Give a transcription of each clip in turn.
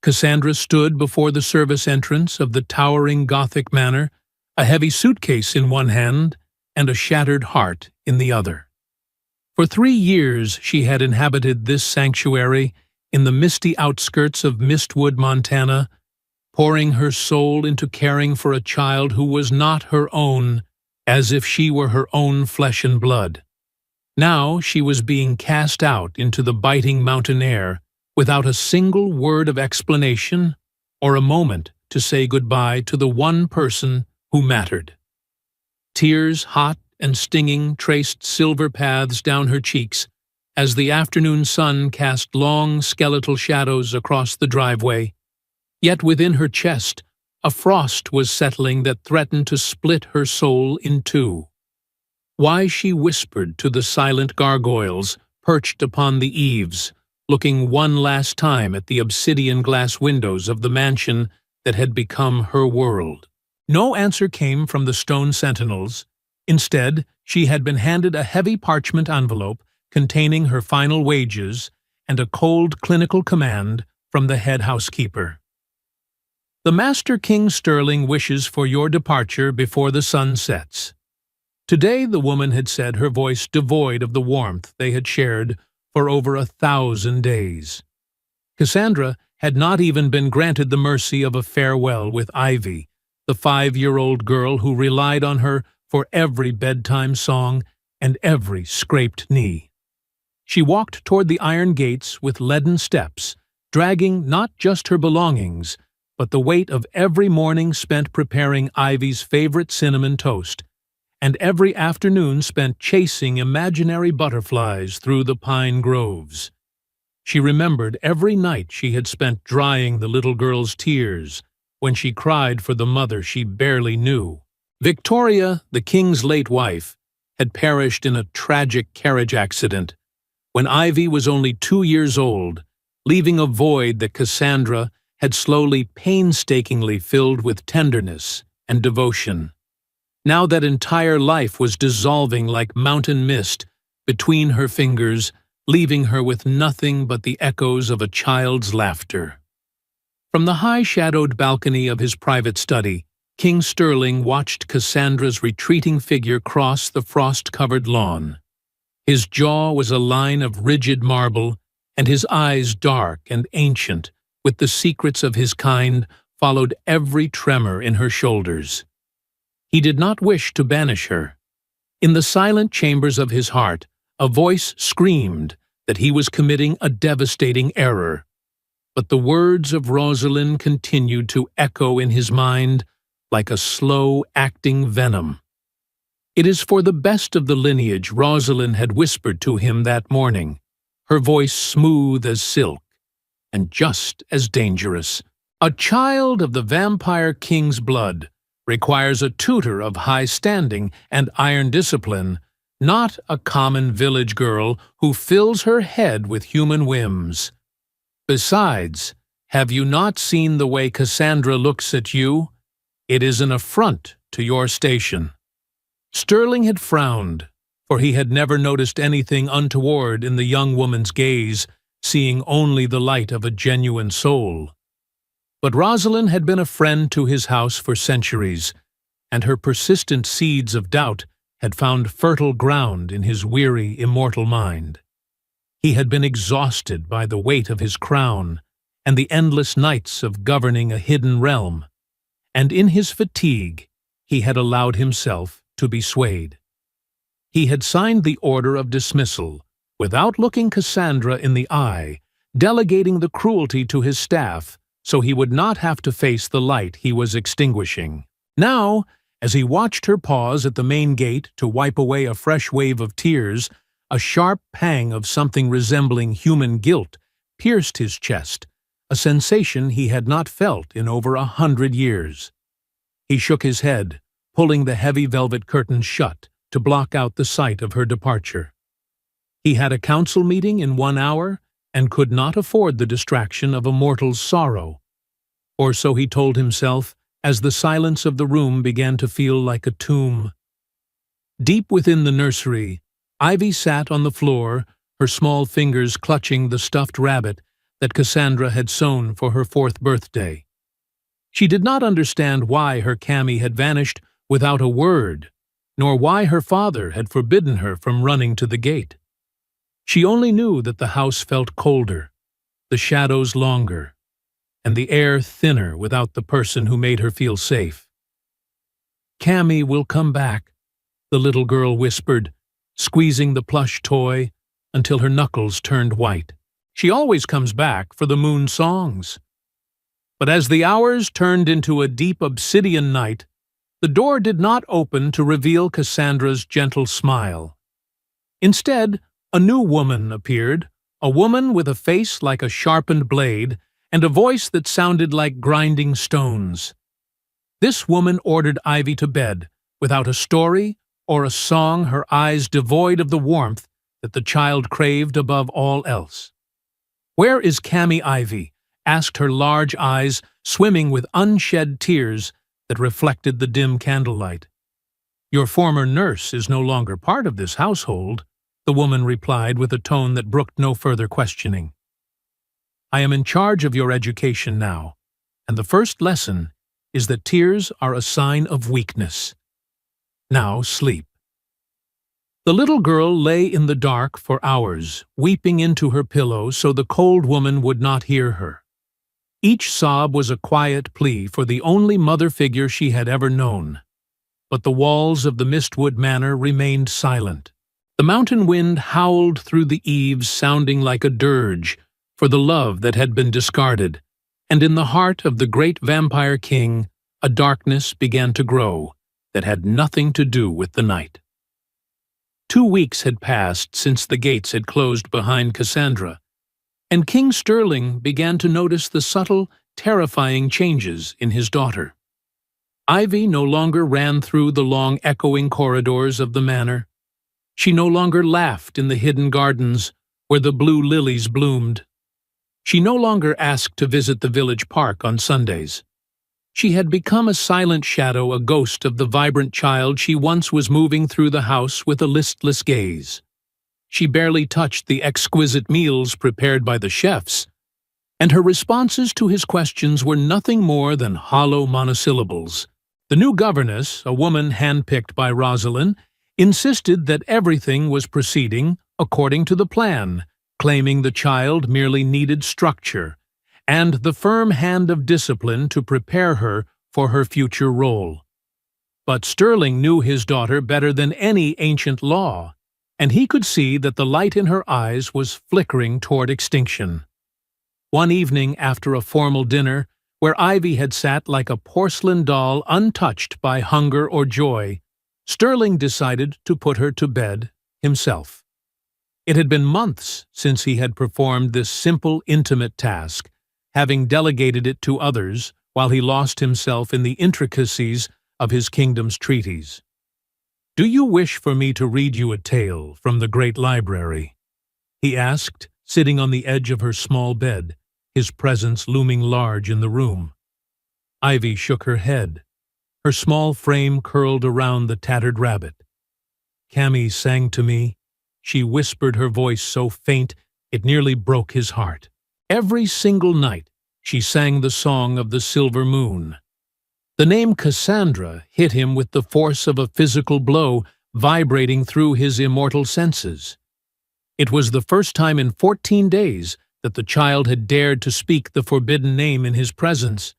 Cassandra stood before the service entrance of the towering Gothic manor, a heavy suitcase in one hand and a shattered heart in the other. For 3 years she had inhabited this sanctuary in the misty outskirts of Mistwood, Montana, pouring her soul into caring for a child who was not her own, as if she were her own flesh and blood. Now she was being cast out into the biting mountain air without a single word of explanation or a moment to say goodbye to the one person who mattered. Tears, hot and stinging, traced silver paths down her cheeks as the afternoon sun cast long skeletal shadows across the driveway. Yet within her chest, a frost was settling that threatened to split her soul in two. Why she whispered to the silent gargoyles perched upon the eaves, looking one last time at the obsidian glass windows of the mansion that had become her world. No answer came from the stone sentinels. Instead, she had been handed a heavy parchment envelope containing her final wages and a cold clinical command from the head housekeeper. The Master King Sterling wishes for your departure before the sun sets. Today, the woman had said, her voice devoid of the warmth they had shared for over 1,000 days. Cassandra had not even been granted the mercy of a farewell with Ivy, the 5-year-old girl who relied on her for every bedtime song and every scraped knee. She walked toward the iron gates with leaden steps, dragging not just her belongings, but the weight of every morning spent preparing Ivy's favorite cinnamon toast, and every afternoon spent chasing imaginary butterflies through the pine groves. She remembered every night she had spent drying the little girl's tears when she cried for the mother she barely knew. Victoria, the king's late wife, had perished in a tragic carriage accident when Ivy was only 2 years old, leaving a void that Cassandra had slowly, painstakingly filled with tenderness and devotion. Now that entire life was dissolving like mountain mist between her fingers, leaving her with nothing but the echoes of a child's laughter. From the high-shadowed balcony of his private study, King Sterling watched Cassandra's retreating figure cross the frost-covered lawn. His jaw was a line of rigid marble, and his eyes dark and ancient, with the secrets of his kind, followed every tremor in her shoulders. He did not wish to banish her. In the silent chambers of his heart, a voice screamed that he was committing a devastating error. But the words of Rosalind continued to echo in his mind like a slow-acting venom. It is for the best of the lineage, Rosalind had whispered to him that morning, her voice smooth as silk and just as dangerous. A child of the vampire king's blood requires a tutor of high standing and iron discipline, not a common village girl who fills her head with human whims. Besides, have you not seen the way Cassandra looks at you? It is an affront to your station. Sterling had frowned, for he had never noticed anything untoward in the young woman's gaze, seeing only the light of a genuine soul. But Rosalind had been a friend to his house for centuries, and her persistent seeds of doubt had found fertile ground in his weary, immortal mind. He had been exhausted by the weight of his crown and the endless nights of governing a hidden realm, and in his fatigue he had allowed himself to be swayed. He had signed the order of dismissal without looking Cassandra in the eye, delegating the cruelty to his staff so he would not have to face the light he was extinguishing. Now, as he watched her pause at the main gate to wipe away a fresh wave of tears, a sharp pang of something resembling human guilt pierced his chest, a sensation he had not felt in over 100 years. He shook his head, pulling the heavy velvet curtains shut to block out the sight of her departure. He had a council meeting in 1 hour and could not afford the distraction of a mortal's sorrow. Or so he told himself as the silence of the room began to feel like a tomb. Deep within the nursery, Ivy sat on the floor, her small fingers clutching the stuffed rabbit that Cassandra had sewn for her 4th birthday. She did not understand why her Cammy had vanished without a word, nor why her father had forbidden her from running to the gate. She only knew that the house felt colder, the shadows longer, and the air thinner without the person who made her feel safe. "Cammy will come back," the little girl whispered, squeezing the plush toy until her knuckles turned white. "She always comes back for the moon songs." But as the hours turned into a deep obsidian night, the door did not open to reveal Cassandra's gentle smile. Instead, a new woman appeared, a woman with a face like a sharpened blade and a voice that sounded like grinding stones. This woman ordered Ivy to bed, without a story or a song, her eyes devoid of the warmth that the child craved above all else. "Where is Cammy Ivy?" asked her large eyes, swimming with unshed tears that reflected the dim candlelight. "Your former nurse is no longer part of this household," the woman replied with a tone that brooked no further questioning. "I am in charge of your education now, and the first lesson is that tears are a sign of weakness. Now sleep." The little girl lay in the dark for hours, weeping into her pillow so the cold woman would not hear her. Each sob was a quiet plea for the only mother figure she had ever known. But the walls of the Mistwood Manor remained silent. The mountain wind howled through the eaves, sounding like a dirge for the love that had been discarded, and in the heart of the great vampire king a darkness began to grow that had nothing to do with the night. 2 weeks had passed since the gates had closed behind Cassandra, and King Sterling began to notice the subtle, terrifying changes in his daughter. Ivy no longer ran through the long echoing corridors of the manor. She no longer laughed in the hidden gardens where the blue lilies bloomed. She no longer asked to visit the village park on Sundays. She had become a silent shadow, a ghost of the vibrant child she once was, moving through the house with a listless gaze. She barely touched the exquisite meals prepared by the chefs, and her responses to his questions were nothing more than hollow monosyllables. The new governess, a woman handpicked by Rosalind, insisted that everything was proceeding according to the plan, claiming the child merely needed structure and the firm hand of discipline to prepare her for her future role. But Sterling knew his daughter better than any ancient law, and he could see that the light in her eyes was flickering toward extinction. One evening after a formal dinner, where Ivy had sat like a porcelain doll untouched by hunger or joy, Sterling decided to put her to bed himself. It had been months since he had performed this simple, intimate task, having delegated it to others while he lost himself in the intricacies of his kingdom's treaties. "Do you wish for me to read you a tale from the great library?" he asked, sitting on the edge of her small bed, his presence looming large in the room. Ivy shook her head. Her small frame curled around the tattered rabbit. "Cammy sang to me," she whispered, her voice so faint it nearly broke his heart. "Every single night she sang the song of the silver moon." The name Cassandra hit him with the force of a physical blow, vibrating through his immortal senses. It was the first time in 14 days that the child had dared to speak the forbidden name in his presence.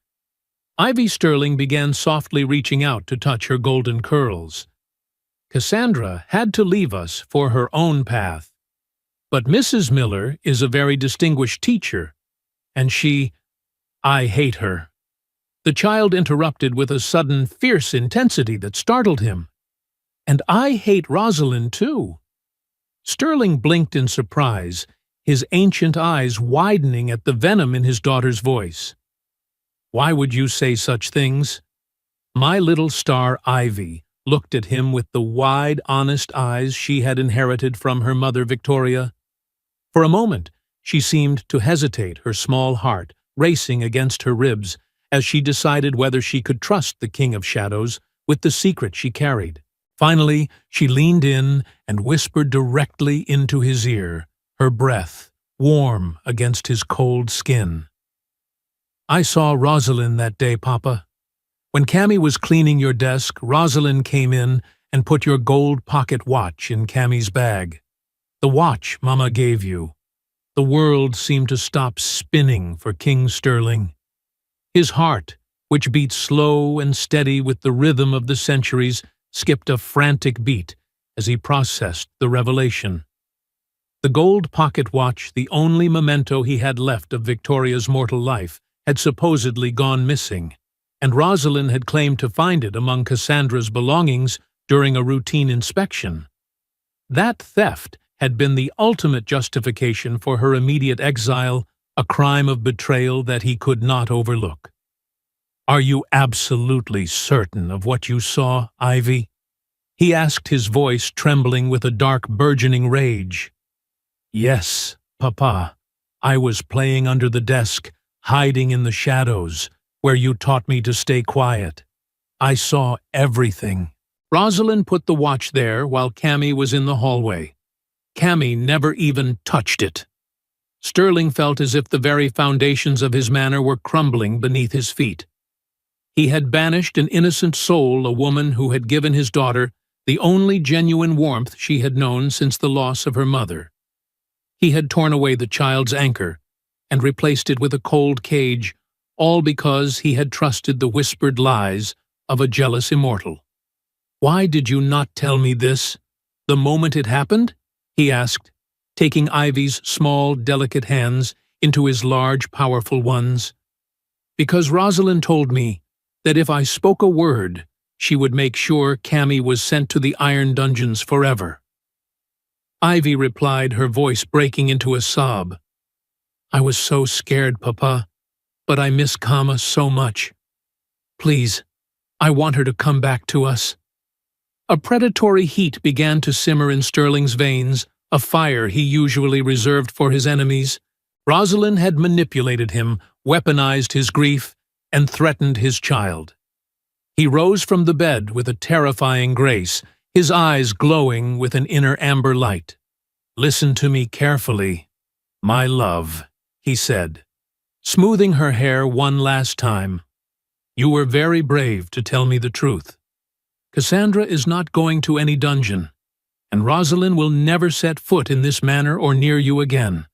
Ivy Sterling began softly reaching out to touch her golden curls. "Cassandra had to leave us for her own path. But Mrs. Miller is a very distinguished teacher, and I hate her." The child interrupted with a sudden, fierce intensity that startled him. "And I hate Rosalind, too." Sterling blinked in surprise, his ancient eyes widening at the venom in his daughter's voice. "Why would you say such things?" My little star Ivy looked at him with the wide, honest eyes she had inherited from her mother Victoria. For a moment, she seemed to hesitate, her small heart racing against her ribs as she decided whether she could trust the King of Shadows with the secret she carried. Finally, she leaned in and whispered directly into his ear, her breath warm against his cold skin. "I saw Rosalind that day, Papa. When Cammy was cleaning your desk, Rosalind came in and put your gold pocket watch in Cammy's bag. The watch Mama gave you." The world seemed to stop spinning for King Sterling. His heart, which beat slow and steady with the rhythm of the centuries, skipped a frantic beat as he processed the revelation. The gold pocket watch, the only memento he had left of Victoria's mortal life, had supposedly gone missing, and Rosalind had claimed to find it among Cassandra's belongings during a routine inspection. That theft had been the ultimate justification for her immediate exile, a crime of betrayal that he could not overlook. "Are you absolutely certain of what you saw, Ivy?" he asked, his voice trembling with a dark, burgeoning rage. "Yes, Papa. I was playing under the desk, hiding in the shadows, where you taught me to stay quiet. I saw everything." Rosalind put the watch there while Cammy was in the hallway. Cammy never even touched it. Sterling felt as if the very foundations of his manor were crumbling beneath his feet. He had banished an innocent soul, a woman who had given his daughter the only genuine warmth she had known since the loss of her mother. He had torn away the child's anchor and replaced it with a cold cage, all because he had trusted the whispered lies of a jealous immortal. "Why did you not tell me this the moment it happened?" he asked, taking Ivy's small, delicate hands into his large, powerful ones. "Because Rosalind told me that if I spoke a word, she would make sure Cammy was sent to the Iron Dungeons forever." Ivy replied, her voice breaking into a sob. "I was so scared, Papa, but I miss Kama so much. Please, I want her to come back to us." A predatory heat began to simmer in Sterling's veins, a fire he usually reserved for his enemies. Rosalind had manipulated him, weaponized his grief, and threatened his child. He rose from the bed with a terrifying grace, his eyes glowing with an inner amber light. "Listen to me carefully, my love," he said, smoothing her hair one last time. "You were very brave to tell me the truth. Cassandra is not going to any dungeon, and Rosalind will never set foot in this manor or near you again.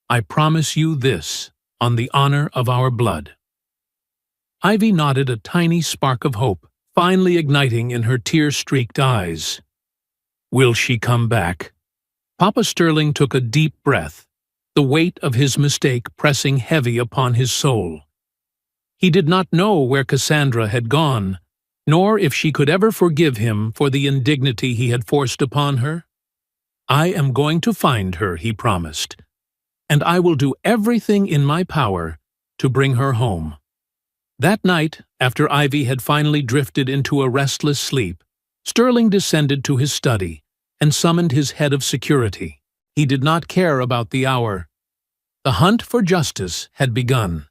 I promise you this, on the honor of our blood." Ivy nodded, a tiny spark of hope finally igniting in her tear-streaked eyes. "Will she come back?" Papa Sterling took a deep breath, the weight of his mistake pressing heavy upon his soul. He did not know where Cassandra had gone, nor if she could ever forgive him for the indignity he had forced upon her. "I am going to find her," he promised, "and I will do everything in my power to bring her home." That night, after Ivy had finally drifted into a restless sleep, Sterling descended to his study and summoned his head of security. He did not care about the hour. The hunt for justice had begun.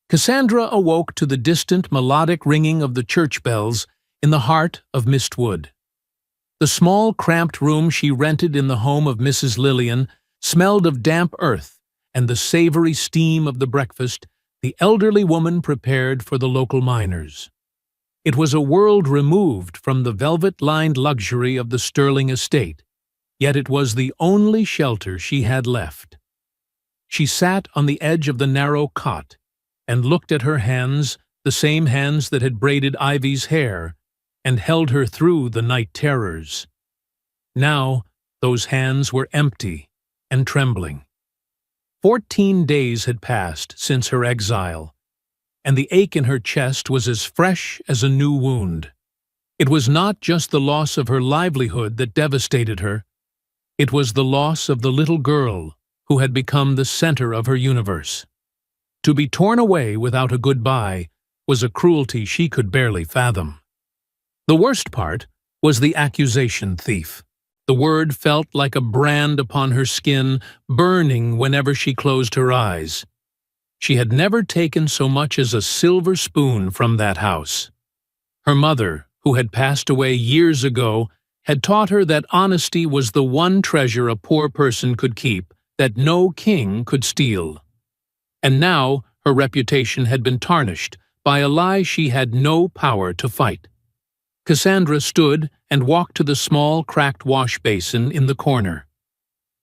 Cassandra awoke to the distant melodic ringing of the church bells in the heart of Mistwood. The small, cramped room she rented in the home of Mrs. Lillian smelled of damp earth and the savory steam of the breakfast the elderly woman prepared for the local miners. It was a world removed from the velvet-lined luxury of the Sterling estate, yet it was the only shelter she had left. She sat on the edge of the narrow cot and looked at her hands, the same hands that had braided Ivy's hair and held her through the night terrors. Now those hands were empty and trembling. 14 days had passed since her exile, and the ache in her chest was as fresh as a new wound. It was not just the loss of her livelihood that devastated her. It was the loss of the little girl who had become the center of her universe. To be torn away without a goodbye was a cruelty she could barely fathom. The worst part was the accusation thief. The word felt like a brand upon her skin, burning whenever she closed her eyes. She had never taken so much as a silver spoon from that house. Her mother, who had passed away years ago, had taught her that honesty was the one treasure a poor person could keep, that no king could steal. And now her reputation had been tarnished by a lie she had no power to fight. Cassandra stood and walked to the small, cracked wash basin in the corner.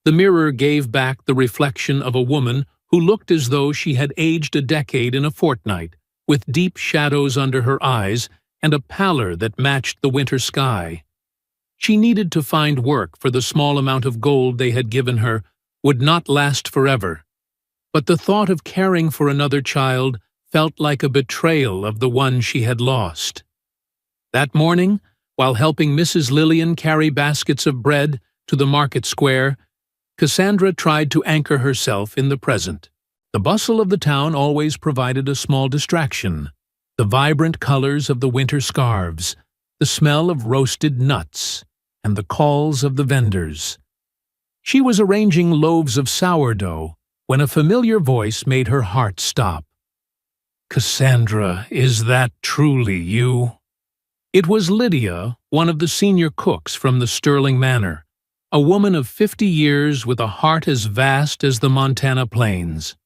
The mirror gave back the reflection of a woman who looked as though she had aged a decade in a fortnight, with deep shadows under her eyes and a pallor that matched the winter sky. She needed to find work, for the small amount of gold they had given her would not last forever. But the thought of caring for another child felt like a betrayal of the one she had lost. That morning, while helping Mrs. Lillian carry baskets of bread to the market square, Cassandra tried to anchor herself in the present. The bustle of the town always provided a small distraction. The vibrant colors of the winter scarves, the smell of roasted nuts, and the calls of the vendors. She was arranging loaves of sourdough when a familiar voice made her heart stop. "Cassandra, is that truly you?" It was Lydia, one of the senior cooks from the Sterling Manor, a woman of 50 years with a heart as vast as the Montana plains.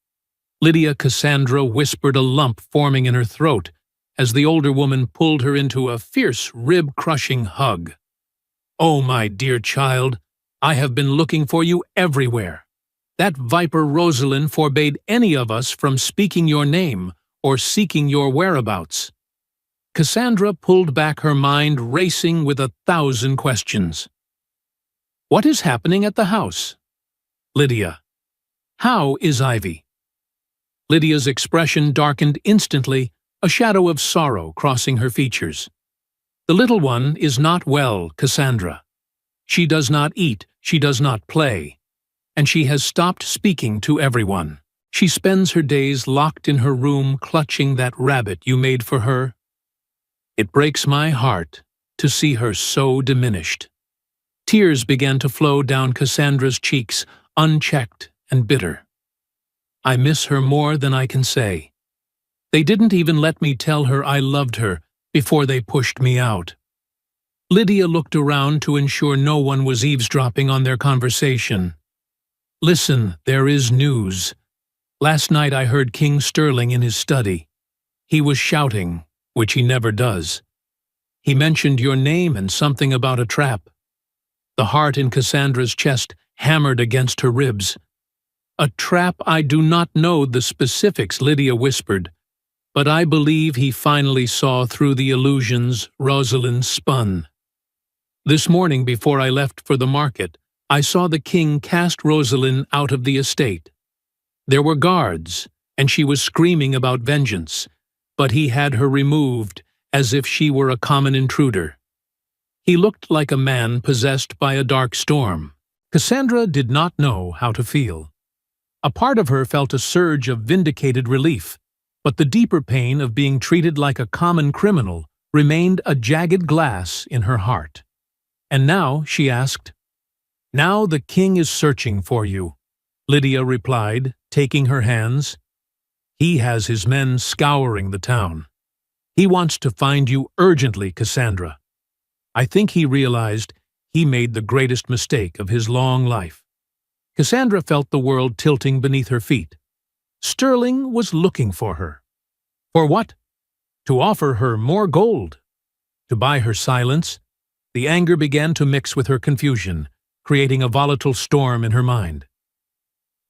Cassandra whispered, a lump forming in her throat as the older woman pulled her into a fierce, rib-crushing hug. "Oh, my dear child, I have been looking for you everywhere. That viper Rosalind forbade any of us from speaking your name or seeking your whereabouts." Cassandra pulled back, her mind racing with 1,000 questions. "What is happening at the house?" "Lydia. How is Ivy?" Lydia's expression darkened instantly, a shadow of sorrow crossing her features. "The little one is not well, Cassandra. She does not eat, she does not play, and she has stopped speaking to everyone. She spends her days locked in her room clutching that rabbit you made for her. It breaks my heart to see her so diminished." Tears began to flow down Cassandra's cheeks, unchecked and bitter. "I miss her more than I can say. They didn't even let me tell her I loved her before they pushed me out." Lydia looked around to ensure no one was eavesdropping on their conversation. "Listen, there is news. Last night I heard King Sterling in his study. He was shouting, which he never does. He mentioned your name and something about a trap." The heart in Cassandra's chest hammered against her ribs. "A trap? I do not know the specifics," Lydia whispered, "but I believe he finally saw through the illusions Rosalind spun. This morning before I left for the market, I saw the king cast Rosalind out of the estate. There were guards, and she was screaming about vengeance, but he had her removed as if she were a common intruder. He looked like a man possessed by a dark storm." Cassandra did not know how to feel. A part of her felt a surge of vindicated relief, but the deeper pain of being treated like a common criminal remained a jagged glass in her heart. "And now," she asked. "Now the king is searching for you," Lydia replied, taking her hands. "He has his men scouring the town. He wants to find you urgently, Cassandra. I think he realized he made the greatest mistake of his long life." Cassandra felt the world tilting beneath her feet. Sterling was looking for her. For what? To offer her more gold? To buy her silence? The anger began to mix with her confusion, creating a volatile storm in her mind.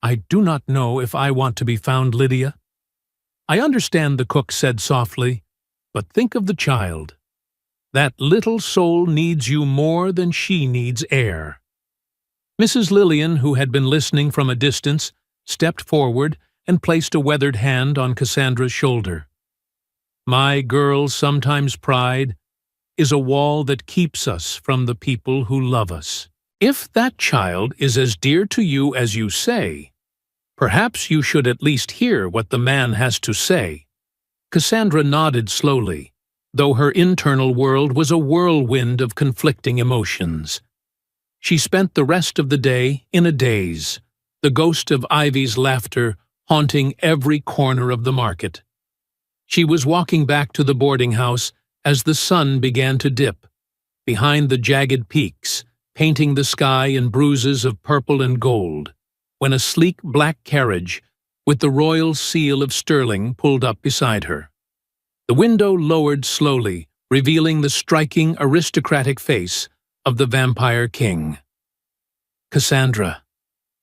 "I do not know if I want to be found, Lydia." "I understand," the cook said softly, "but think of the child. That little soul needs you more than she needs air." Mrs. Lillian, who had been listening from a distance, stepped forward and placed a weathered hand on Cassandra's shoulder. "My girl, sometimes pride is a wall that keeps us from the people who love us. If that child is as dear to you as you say, perhaps you should at least hear what the man has to say." Cassandra nodded slowly, though her internal world was a whirlwind of conflicting emotions. She spent the rest of the day in a daze, the ghost of Ivy's laughter haunting every corner of the market. She was walking back to the boarding house as the sun began to dip, behind the jagged peaks, painting the sky in bruises of purple and gold. when a sleek black carriage with the royal seal of Stirling pulled up beside her. The window lowered slowly, revealing the striking aristocratic face of the vampire king. "Cassandra,"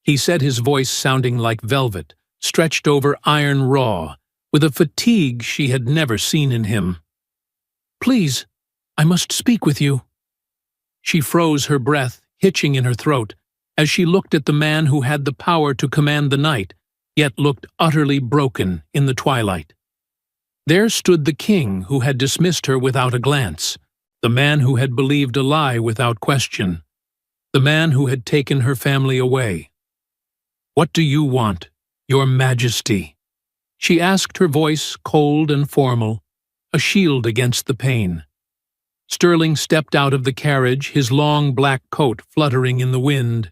he said, his voice sounding like velvet, stretched over iron raw, with a fatigue she had never seen in him. "Please, I must speak with you." She froze, her breath hitching in her throat, as she looked at the man who had the power to command the night, yet looked utterly broken in the twilight. There stood the king who had dismissed her without a glance, the man who had believed a lie without question, the man who had taken her family away. "What do you want, Your Majesty?" she asked, her voice cold and formal, a shield against the pain. Stirling stepped out of the carriage, his long black coat fluttering in the wind.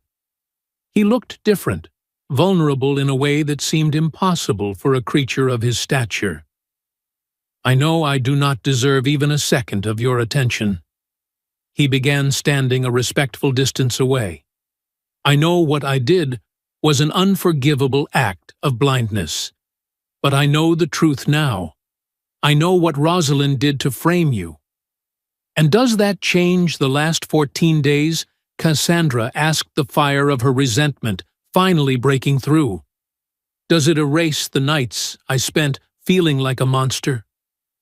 He looked different, vulnerable in a way that seemed impossible for a creature of his stature. "I know I do not deserve even a second of your attention." He began, standing a respectful distance away. "I know what I did was an unforgivable act of blindness. But I know the truth now. I know what Rosalind did to frame you." "And does that change the last 14 days?" Cassandra asked, the fire of her resentment finally breaking through. "Does it erase the nights I spent feeling like a monster?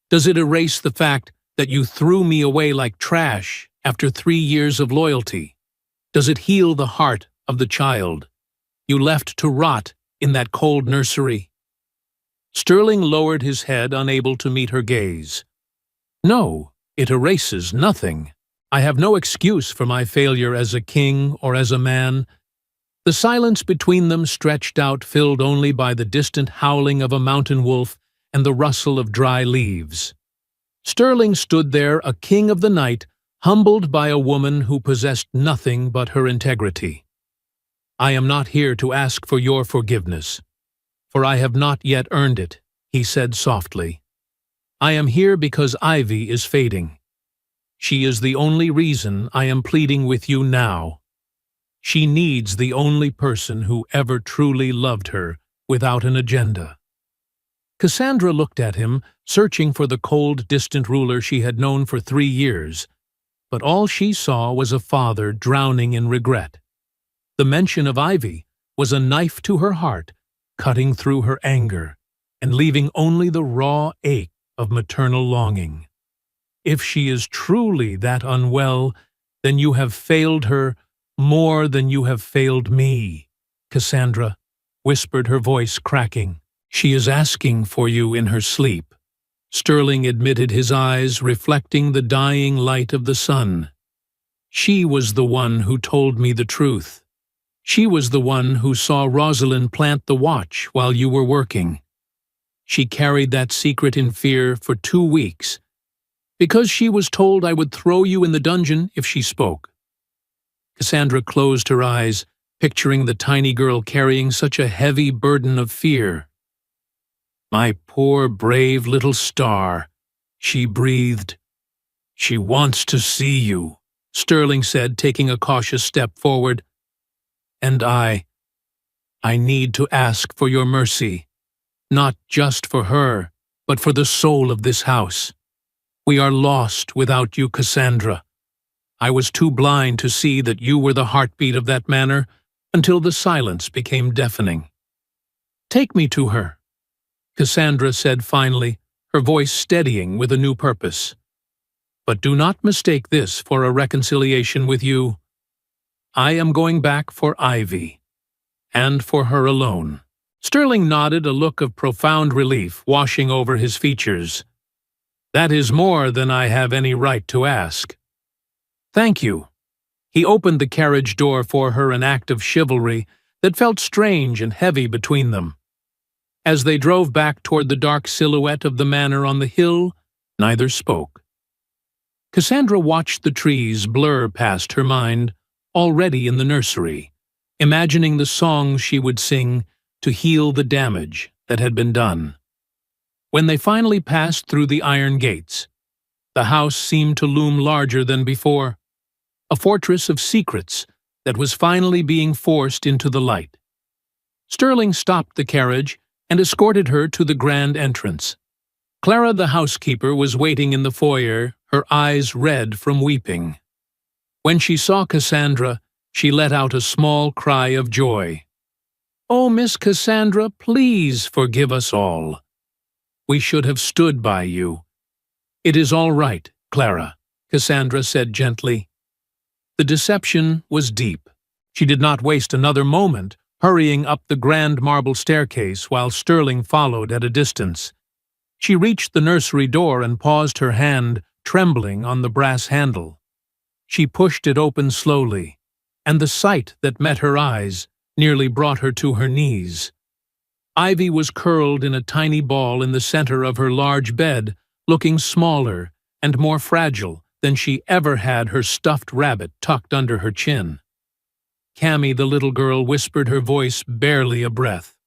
Does it erase the fact that you threw me away like trash after 3 years of loyalty? Does it heal the heart of the child you left to rot in that cold nursery?" Stirling lowered his head, unable to meet her gaze. "No, it erases nothing. I have no excuse for my failure as a king or as a man." The silence between them stretched out, filled only by the distant howling of a mountain wolf and the rustle of dry leaves. Stirling stood there, a king of the night, humbled by a woman who possessed nothing but her integrity. "I am not here to ask for your forgiveness, for I have not yet earned it," he said softly. "I am here because Ivy is fading. She is the only reason I am pleading with you now. She needs the only person who ever truly loved her without an agenda." Cassandra looked at him, searching for the cold, distant ruler she had known for 3 years, but all she saw was a father drowning in regret. The mention of Ivy was a knife to her heart, cutting through her anger and leaving only the raw ache of maternal longing. "If she is truly that unwell, then you have failed her more than you have failed me," Cassandra whispered, her voice cracking. "She is asking for you in her sleep." Stirling admitted, his eyes reflecting the dying light of the sun. "She was the one who told me the truth. She was the one who saw Rosalind plant the watch while you were working. She carried that secret in fear for 2 weeks, because she was told I would throw you in the dungeon if she spoke." Cassandra closed her eyes, picturing the tiny girl carrying such a heavy burden of fear. "My poor, brave little star," she breathed. "She wants to see you," Stirling said, taking a cautious step forward. "And I need to ask for your mercy, not just for her, but for the soul of this house. We are lost without you, Cassandra. I was too blind to see that you were the heartbeat of that manor until the silence became deafening." "Take me to her," Cassandra said finally, her voice steadying with a new purpose. "But do not mistake this for a reconciliation with you. I am going back for Ivy, and for her alone." Stirling nodded, a look of profound relief washing over his features. "That is more than I have any right to ask." "Thank you." He opened the carriage door for her, an act of chivalry that felt strange and heavy between them. As they drove back toward the dark silhouette of the manor on the hill, neither spoke. Cassandra watched the trees blur past her mind, already in the nursery, imagining the songs she would sing to heal the damage that had been done. When they finally passed through the iron gates, the house seemed to loom larger than before, a fortress of secrets that was finally being forced into the light. Sterling stopped the carriage and escorted her to the grand entrance. Clara, the housekeeper, was waiting in the foyer, her eyes red from weeping. When she saw Cassandra, she let out a small cry of joy. "Oh, Miss Cassandra, please forgive us all. We should have stood by you." "It is all right, Clara," Cassandra said gently. The deception was deep. She did not waste another moment, hurrying up the grand marble staircase while Sterling followed at a distance. She reached the nursery door and paused, her hand trembling on the brass handle. She pushed it open slowly, and the sight that met her eyes nearly brought her to her knees. Ivy was curled in a tiny ball in the center of her large bed, looking smaller and more fragile than she ever had her stuffed rabbit tucked under her chin. Cammy, the little girl, whispered, her voice barely a breath.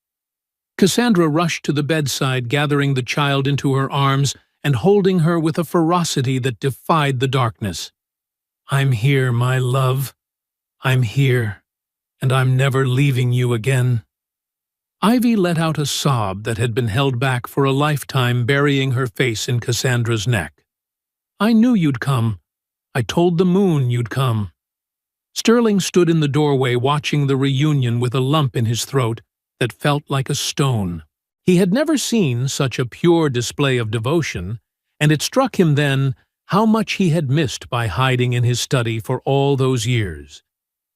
Cassandra rushed to the bedside, gathering the child into her arms and holding her with a ferocity that defied the darkness. "I'm here, my love. I'm here, and I'm never leaving you again." Ivy let out a sob that had been held back for a lifetime, burying her face in Cassandra's neck. "I knew you'd come. I told the moon you'd come." Sterling stood in the doorway watching the reunion with a lump in his throat that felt like a stone. He had never seen such a pure display of devotion, and it struck him then how much he had missed by hiding in his study for all those years.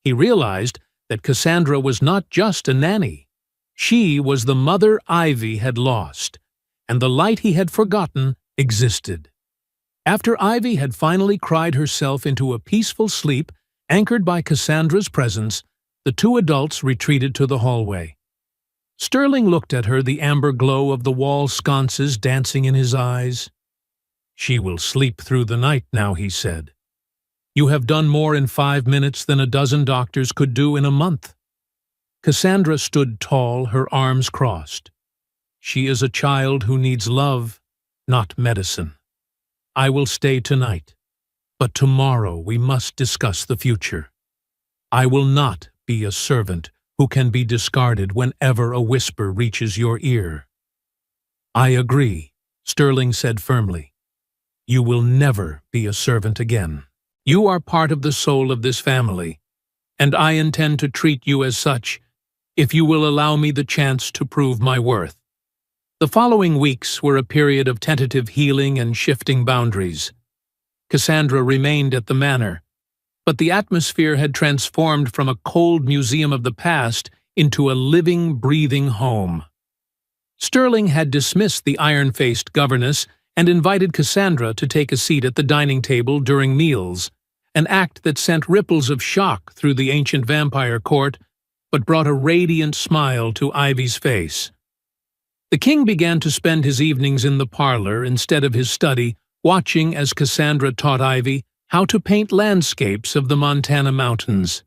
He realized that Cassandra was not just a nanny. She was the mother Ivy had lost, and the light he had forgotten existed. After Ivy had finally cried herself into a peaceful sleep, anchored by Cassandra's presence, the two adults retreated to the hallway. Sterling looked at her, the amber glow of the wall sconces dancing in his eyes. "She will sleep through the night now," he said. "You have done more in 5 minutes than a dozen doctors could do in a month." Cassandra stood tall, her arms crossed. "She is a child who needs love, not medicine. I will stay tonight, but tomorrow we must discuss the future. I will not be a servant who can be discarded whenever a whisper reaches your ear." "I agree," Sterling said firmly. "You will never be a servant again. You are part of the soul of this family, and I intend to treat you as such if you will allow me the chance to prove my worth." The following weeks were a period of tentative healing and shifting boundaries. Cassandra remained at the manor, but the atmosphere had transformed from a cold museum of the past into a living, breathing home. Sterling had dismissed the iron-faced governess and invited Cassandra to take a seat at the dining table during meals, an act that sent ripples of shock through the ancient vampire court, but brought a radiant smile to Ivy's face. The king began to spend his evenings in the parlor instead of his study, watching as Cassandra taught Ivy how to paint landscapes of the Montana mountains.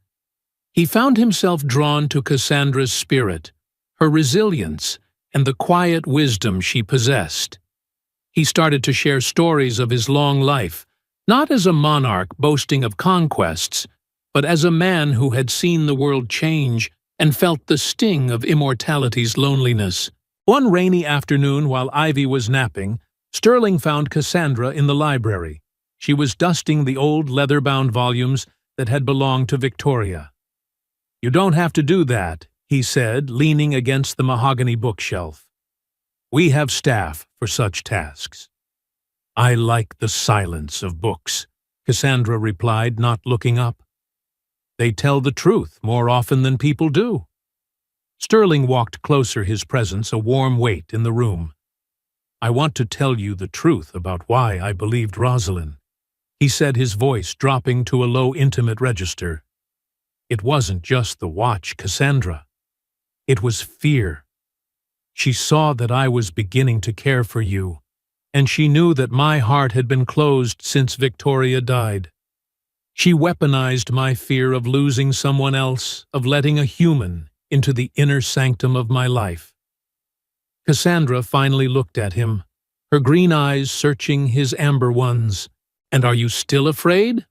He found himself drawn to Cassandra's spirit, her resilience, and the quiet wisdom she possessed. He started to share stories of his long life, not as a monarch boasting of conquests, but as a man who had seen the world change and felt the sting of immortality's loneliness. One rainy afternoon while Ivy was napping, Sterling found Cassandra in the library. She was dusting the old leather-bound volumes that had belonged to Victoria. "You don't have to do that," he said, leaning against the mahogany bookshelf. "We have staff for such tasks." "I like the silence of books," Cassandra replied, not looking up. "They tell the truth more often than people do." Sterling walked closer, his presence a warm weight in the room. "I want to tell you the truth about why I believed Rosalind," he said, his voice dropping to a low, intimate register. "It wasn't just the watch, Cassandra. It was fear. She saw that I was beginning to care for you, and she knew that my heart had been closed since Victoria died. She weaponized my fear of losing someone else, of letting a human into the inner sanctum of my life." Cassandra finally looked at him, her green eyes searching his amber ones. "And are you still afraid?"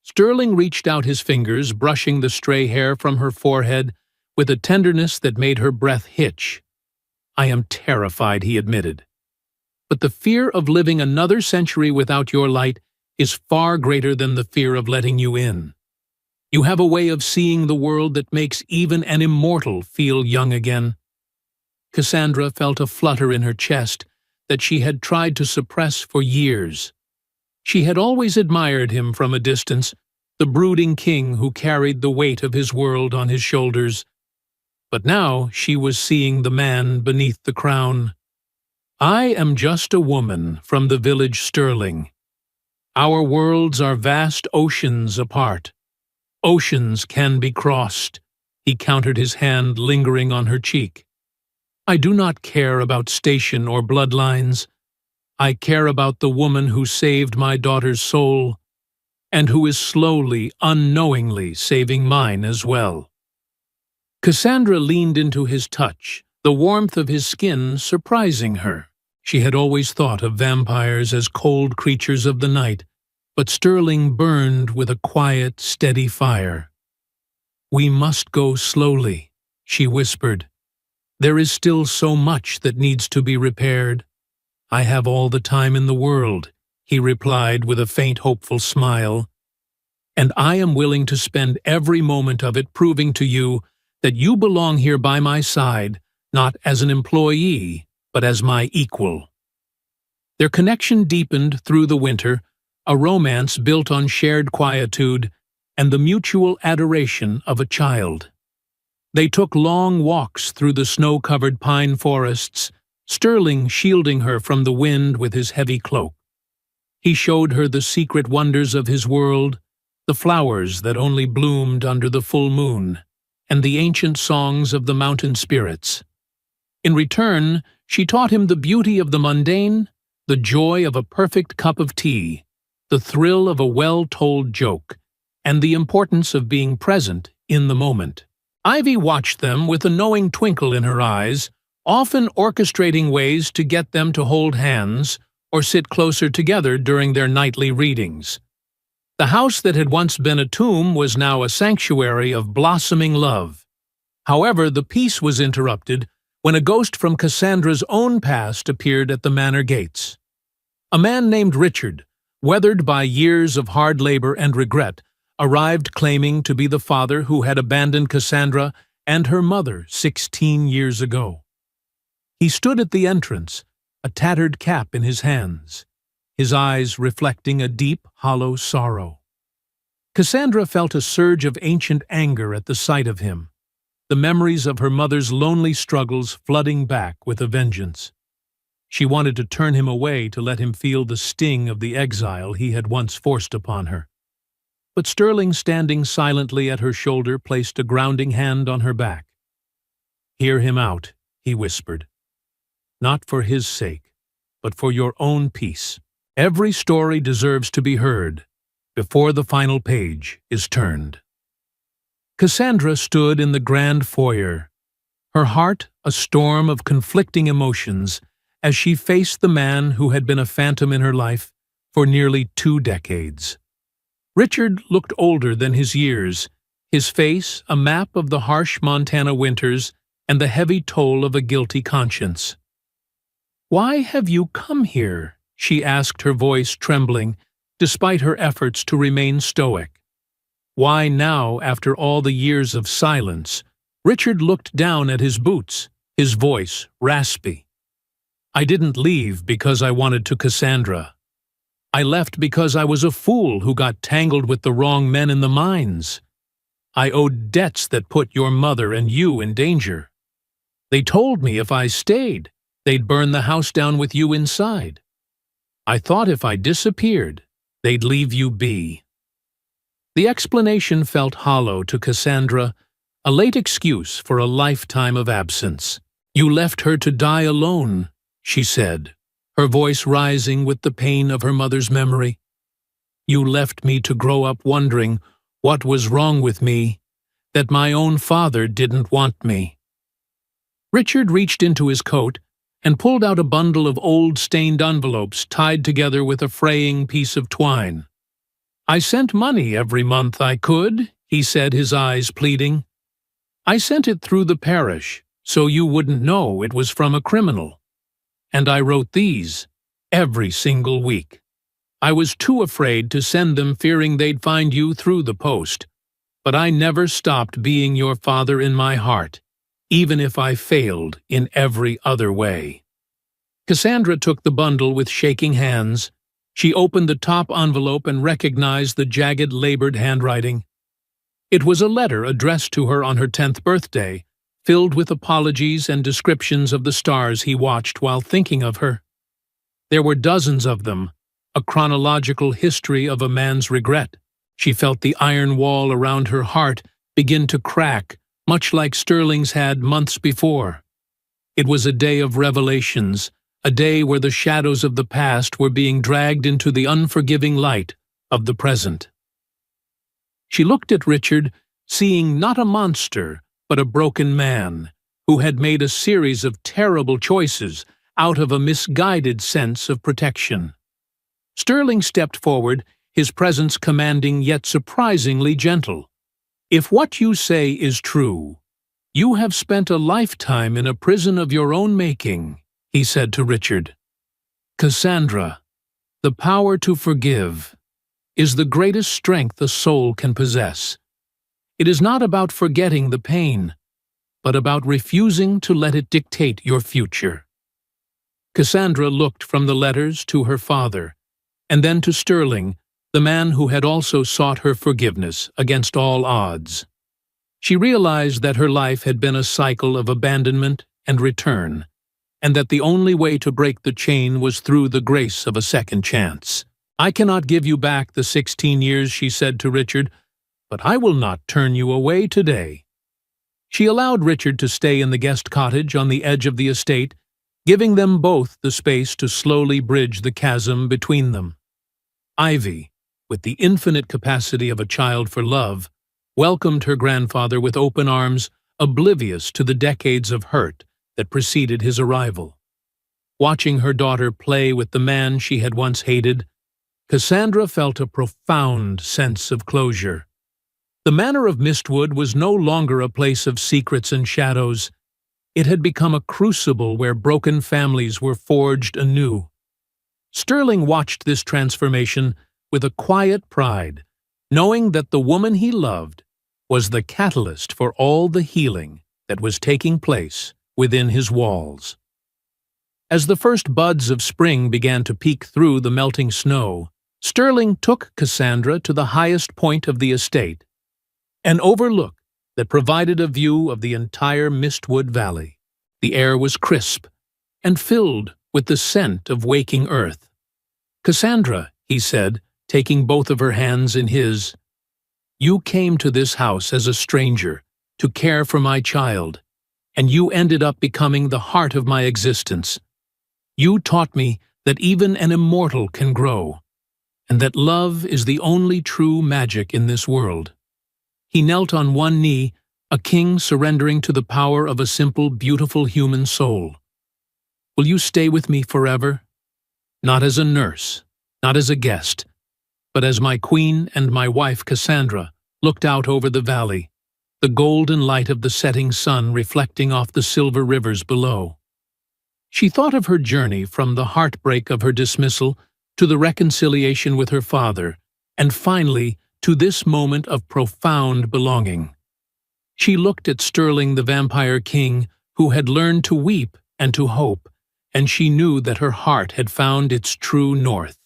Sterling reached out his fingers, brushing the stray hair from her forehead with a tenderness that made her breath hitch. "I am terrified," he admitted. "But the fear of living another century without your light is far greater than the fear of letting you in. You have a way of seeing the world that makes even an immortal feel young again." Cassandra felt a flutter in her chest that she had tried to suppress for years. She had always admired him from a distance, the brooding king who carried the weight of his world on his shoulders. But now she was seeing the man beneath the crown. "I am just a woman from the village Sterling. Our worlds are vast oceans apart. Oceans can be crossed." He countered, his hand lingering on her cheek. "I do not care about station or bloodlines. I care about the woman who saved my daughter's soul, and who is slowly, unknowingly saving mine as well." Cassandra leaned into his touch, the warmth of his skin surprising her. She had always thought of vampires as cold creatures of the night, but Sterling burned with a quiet, steady fire. "We must go slowly," she whispered. "There is still so much that needs to be repaired." "I have all the time in the world," he replied with a faint, hopeful smile. "And I am willing to spend every moment of it proving to you that you belong here by my side, not as an employee, but as my equal." Their connection deepened through the winter, a romance built on shared quietude and the mutual adoration of a child. They took long walks through the snow-covered pine forests, Sterling shielding her from the wind with his heavy cloak. He showed her the secret wonders of his world, the flowers that only bloomed under the full moon, and the ancient songs of the mountain spirits. In return, she taught him the beauty of the mundane, the joy of a perfect cup of tea, the thrill of a well-told joke, and the importance of being present in the moment. Ivy watched them with a knowing twinkle in her eyes, often orchestrating ways to get them to hold hands or sit closer together during their nightly readings. The house that had once been a tomb was now a sanctuary of blossoming love. However, the peace was interrupted when a ghost from Cassandra's own past appeared at the manor gates. A man named Richard, weathered by years of hard labor and regret, arrived claiming to be the father who had abandoned Cassandra and her mother 16 years ago. He stood at the entrance, a tattered cap in his hands, his eyes reflecting a deep, hollow sorrow. Cassandra felt a surge of ancient anger at the sight of him, the memories of her mother's lonely struggles flooding back with a vengeance. She wanted to turn him away to let him feel the sting of the exile he had once forced upon her. But Sterling, standing silently at her shoulder, placed a grounding hand on her back. "Hear him out," he whispered. "Not for his sake, but for your own peace. Every story deserves to be heard before the final page is turned." Cassandra stood in the grand foyer, her heart a storm of conflicting emotions as she faced the man who had been a phantom in her life for nearly 2 decades. Richard looked older than his years, his face a map of the harsh Montana winters and the heavy toll of a guilty conscience. "Why have you come here?" she asked, her voice trembling, despite her efforts to remain stoic. Why now, after all the years of silence? Richard looked down at his boots, his voice raspy. "I didn't leave because I wanted to Cassandra. I left because I was a fool who got tangled with the wrong men in the mines. I owed debts that put your mother and you in danger. They told me if I stayed, they'd burn the house down with you inside. I thought if I disappeared, they'd leave you be." The explanation felt hollow to Cassandra, a late excuse for a lifetime of absence. "You left her to die alone," she said, her voice rising with the pain of her mother's memory. "You left me to grow up wondering what was wrong with me, that my own father didn't want me." Richard reached into his coat and pulled out a bundle of old stained envelopes tied together with a fraying piece of twine. "I sent money every month I could," he said, his eyes pleading. I sent it through the parish, so you wouldn't know it was from a criminal. And I wrote these every single week. I was too afraid to send them, fearing they'd find you through the post. But I never stopped being your father in my heart, even if I failed in every other way." Cassandra took the bundle with shaking hands. She opened the top envelope and recognized the jagged, labored handwriting. It was a letter addressed to her on her 10th birthday, filled with apologies and descriptions of the stars he watched while thinking of her. There were dozens of them, a chronological history of a man's regret. She felt the iron wall around her heart begin to crack, much like Sterling's had months before. It was a day of revelations, a day where the shadows of the past were being dragged into the unforgiving light of the present. She looked at Richard, seeing not a monster, but a broken man, who had made a series of terrible choices out of a misguided sense of protection. Sterling stepped forward, his presence commanding yet surprisingly gentle. "If what you say is true, you have spent a lifetime in a prison of your own making," he said to Richard. "Cassandra, the power to forgive is the greatest strength a soul can possess. It is not about forgetting the pain, but about refusing to let it dictate your future." Cassandra looked from the letters to her father, and then to Sterling, the man who had also sought her forgiveness against all odds. She realized that her life had been a cycle of abandonment and return, and that the only way to break the chain was through the grace of a second chance. "I cannot give you back the 16 years," she said to Richard, "but I will not turn you away today." She allowed Richard to stay in the guest cottage on the edge of the estate, giving them both the space to slowly bridge the chasm between them. Ivy, with the infinite capacity of a child for love, welcomed her grandfather with open arms, oblivious to the decades of hurt that preceded his arrival. Watching her daughter play with the man she had once hated, Cassandra felt a profound sense of closure. The manor of Mistwood was no longer a place of secrets and shadows. It had become a crucible where broken families were forged anew. Sterling watched this transformation with a quiet pride, knowing that the woman he loved was the catalyst for all the healing that was taking place within his walls. As the first buds of spring began to peek through the melting snow, Sterling took Cassandra to the highest point of the estate, an overlook that provided a view of the entire Mistwood Valley. The air was crisp and filled with the scent of waking earth. "Cassandra," he said, taking both of her hands in his, "you came to this house as a stranger to care for my child, and you ended up becoming the heart of my existence. You taught me that even an immortal can grow, and that love is the only true magic in this world." He knelt on one knee, a king surrendering to the power of a simple, beautiful human soul. "Will you stay with me forever? Not as a nurse, not as a guest, but as my queen and my wife Cassandra looked out over the valley, the golden light of the setting sun reflecting off the silver rivers below." She thought of her journey from the heartbreak of her dismissal to the reconciliation with her father, and finally to this moment of profound belonging. She looked at Sterling the Vampire King, who had learned to weep and to hope, and she knew that her heart had found its true north.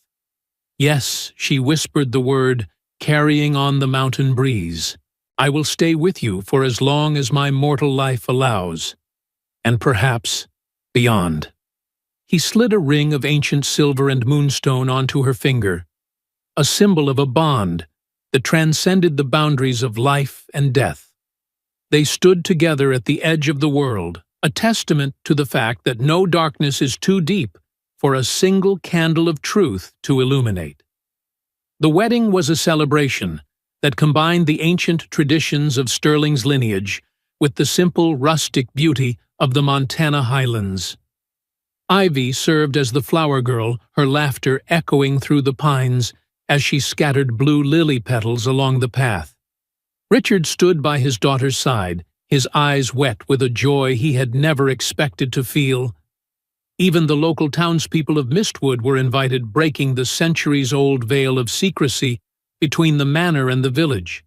"Yes," she whispered the word, carrying on the mountain breeze. "I will stay with you for as long as my mortal life allows, and perhaps beyond." He slid a ring of ancient silver and moonstone onto her finger, a symbol of a bond that transcended the boundaries of life and death. They stood together at the edge of the world, a testament to the fact that no darkness is too deep for a single candle of truth to illuminate. The wedding was a celebration that combined the ancient traditions of Sterling's lineage with the simple rustic beauty of the Montana highlands. Ivy served as the flower girl, her laughter echoing through the pines as she scattered blue lily petals along the path. Richard stood by his daughter's side, his eyes wet with a joy he had never expected to feel. Even the local townspeople of Mistwood were invited, breaking the centuries-old veil of secrecy between the manor and the village.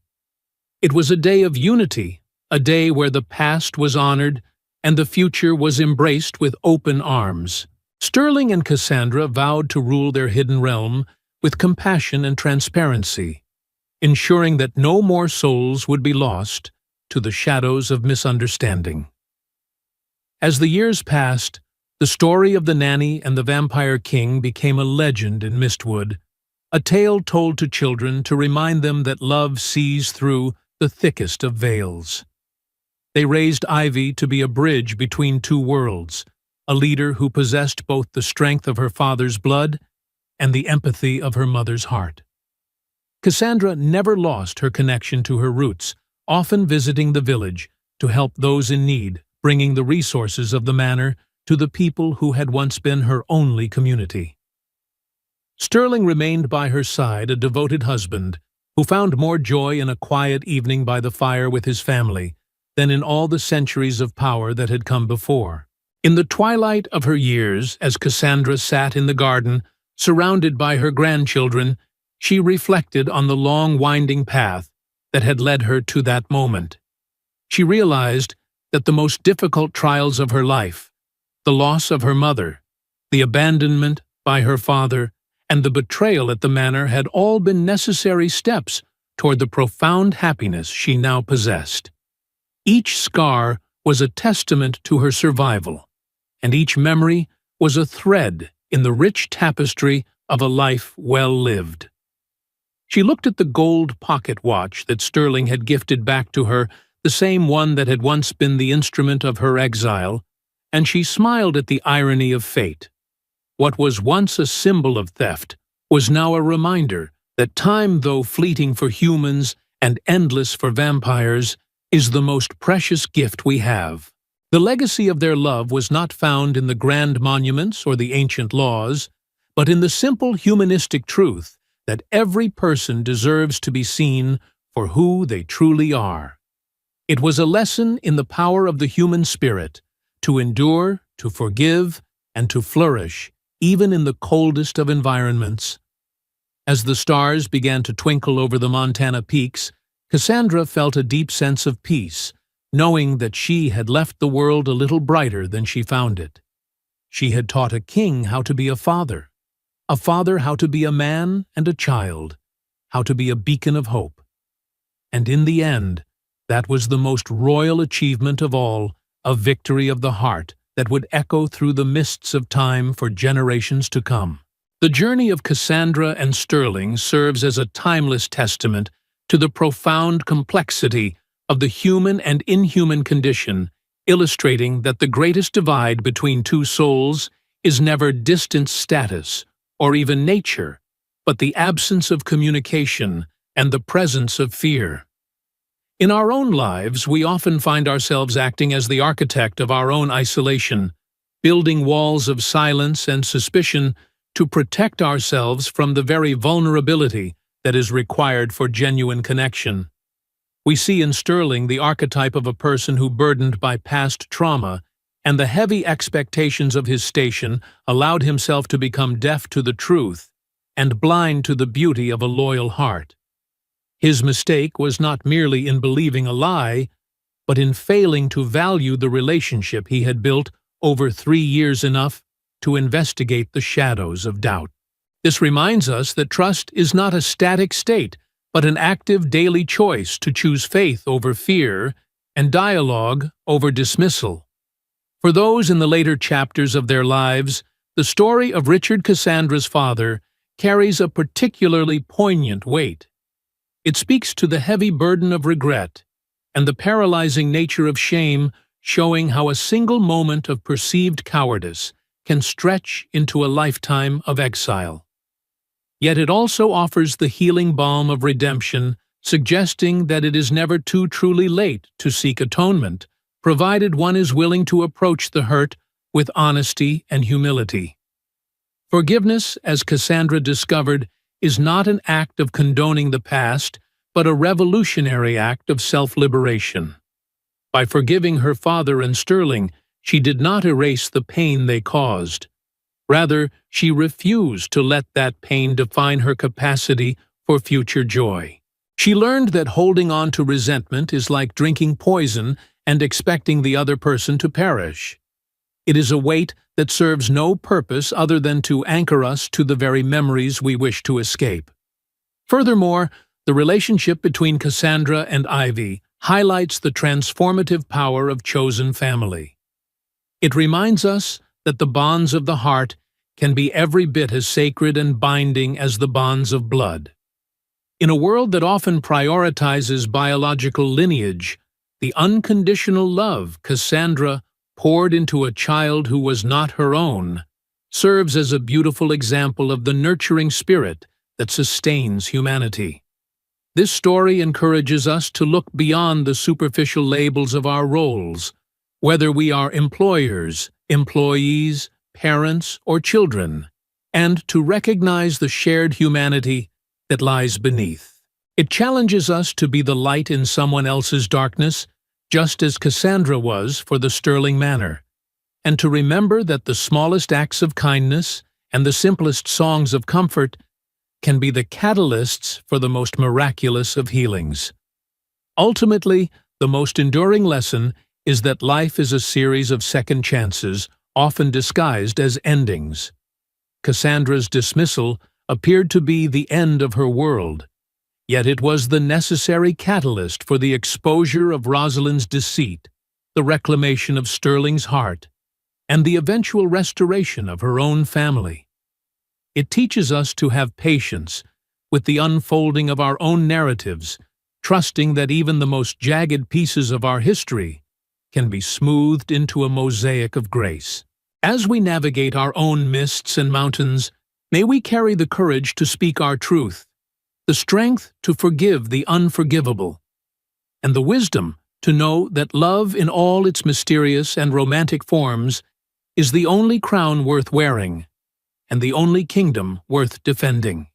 It was a day of unity, a day where the past was honored and the future was embraced with open arms. Sterling and Cassandra vowed to rule their hidden realm with compassion and transparency, ensuring that no more souls would be lost to the shadows of misunderstanding. As the years passed, the story of the Nanny and the Vampire King became a legend in Mistwood, a tale told to children to remind them that love sees through the thickest of veils. They raised Ivy to be a bridge between two worlds, a leader who possessed both the strength of her father's blood and the empathy of her mother's heart. Cassandra never lost her connection to her roots, often visiting the village to help those in need, bringing the resources of the manor to the people who had once been her only community. Sterling remained by her side, a devoted husband who found more joy in a quiet evening by the fire with his family than in all the centuries of power that had come before. In the twilight of her years, as Cassandra sat in the garden, surrounded by her grandchildren, she reflected on the long winding path that had led her to that moment. She realized that the most difficult trials of her life, the loss of her mother, the abandonment by her father, and the betrayal at the manor had all been necessary steps toward the profound happiness she now possessed. Each scar was a testament to her survival, and each memory was a thread in the rich tapestry of a life well lived. She looked at the gold pocket watch that Sterling had gifted back to her, the same one that had once been the instrument of her exile, and she smiled at the irony of fate. What was once a symbol of theft was now a reminder that time, though fleeting for humans and endless for vampires, is the most precious gift we have. The legacy of their love was not found in the grand monuments or the ancient laws, but in the simple humanistic truth that every person deserves to be seen for who they truly are. It was a lesson in the power of the human spirit, to endure, to forgive, and to flourish, even in the coldest of environments. As the stars began to twinkle over the Montana peaks, Cassandra felt a deep sense of peace, knowing that she had left the world a little brighter than she found it. She had taught a king how to be a father how to be a man and a child, how to be a beacon of hope. And in the end, that was the most royal achievement of all, a victory of the heart that would echo through the mists of time for generations to come. The journey of Cassandra and Sterling serves as a timeless testament to the profound complexity of the human and inhuman condition, illustrating that the greatest divide between two souls is never distant status or even nature, but the absence of communication and the presence of fear. In our own lives, we often find ourselves acting as the architect of our own isolation, building walls of silence and suspicion to protect ourselves from the very vulnerability that is required for genuine connection. We see in Sterling the archetype of a person who, burdened by past trauma and the heavy expectations of his station, allowed himself to become deaf to the truth and blind to the beauty of a loyal heart. His mistake was not merely in believing a lie, but in failing to value the relationship he had built over 3 years, enough to investigate the shadows of doubt. This reminds us that trust is not a static state, but an active daily choice to choose faith over fear and dialogue over dismissal. For those in the later chapters of their lives, the story of Richard Cassandra's father carries a particularly poignant weight. It speaks to the heavy burden of regret and the paralyzing nature of shame, showing how a single moment of perceived cowardice can stretch into a lifetime of exile. Yet it also offers the healing balm of redemption, suggesting that it is never too truly late to seek atonement, provided one is willing to approach the hurt with honesty and humility. Forgiveness, as Cassandra discovered, is not an act of condoning the past, but a revolutionary act of self-liberation. By forgiving her father and Sterling, she did not erase the pain they caused. Rather, she refused to let that pain define her capacity for future joy. She learned that holding on to resentment is like drinking poison and expecting the other person to perish. It is a weight that serves no purpose other than to anchor us to the very memories we wish to escape. Furthermore, the relationship between Cassandra and Ivy highlights the transformative power of chosen family. It reminds us that the bonds of the heart can be every bit as sacred and binding as the bonds of blood. In a world that often prioritizes biological lineage, the unconditional love Cassandra poured into a child who was not her own serves as a beautiful example of the nurturing spirit that sustains humanity. This story encourages us to look beyond the superficial labels of our roles, whether we are employers, employees, parents, or children, and to recognize the shared humanity that lies beneath. It challenges us to be the light in someone else's darkness, just as Cassandra was for the Sterling Manor, and to remember that the smallest acts of kindness and the simplest songs of comfort can be the catalysts for the most miraculous of healings. Ultimately, the most enduring lesson is that life is a series of second chances, often disguised as endings. Cassandra's dismissal appeared to be the end of her world, yet it was the necessary catalyst for the exposure of Rosalind's deceit, the reclamation of Sterling's heart, and the eventual restoration of her own family. It teaches us to have patience with the unfolding of our own narratives, trusting that even the most jagged pieces of our history can be smoothed into a mosaic of grace. As we navigate our own mists and mountains, may we carry the courage to speak our truth, the strength to forgive the unforgivable, and the wisdom to know that love in all its mysterious and romantic forms is the only crown worth wearing and the only kingdom worth defending.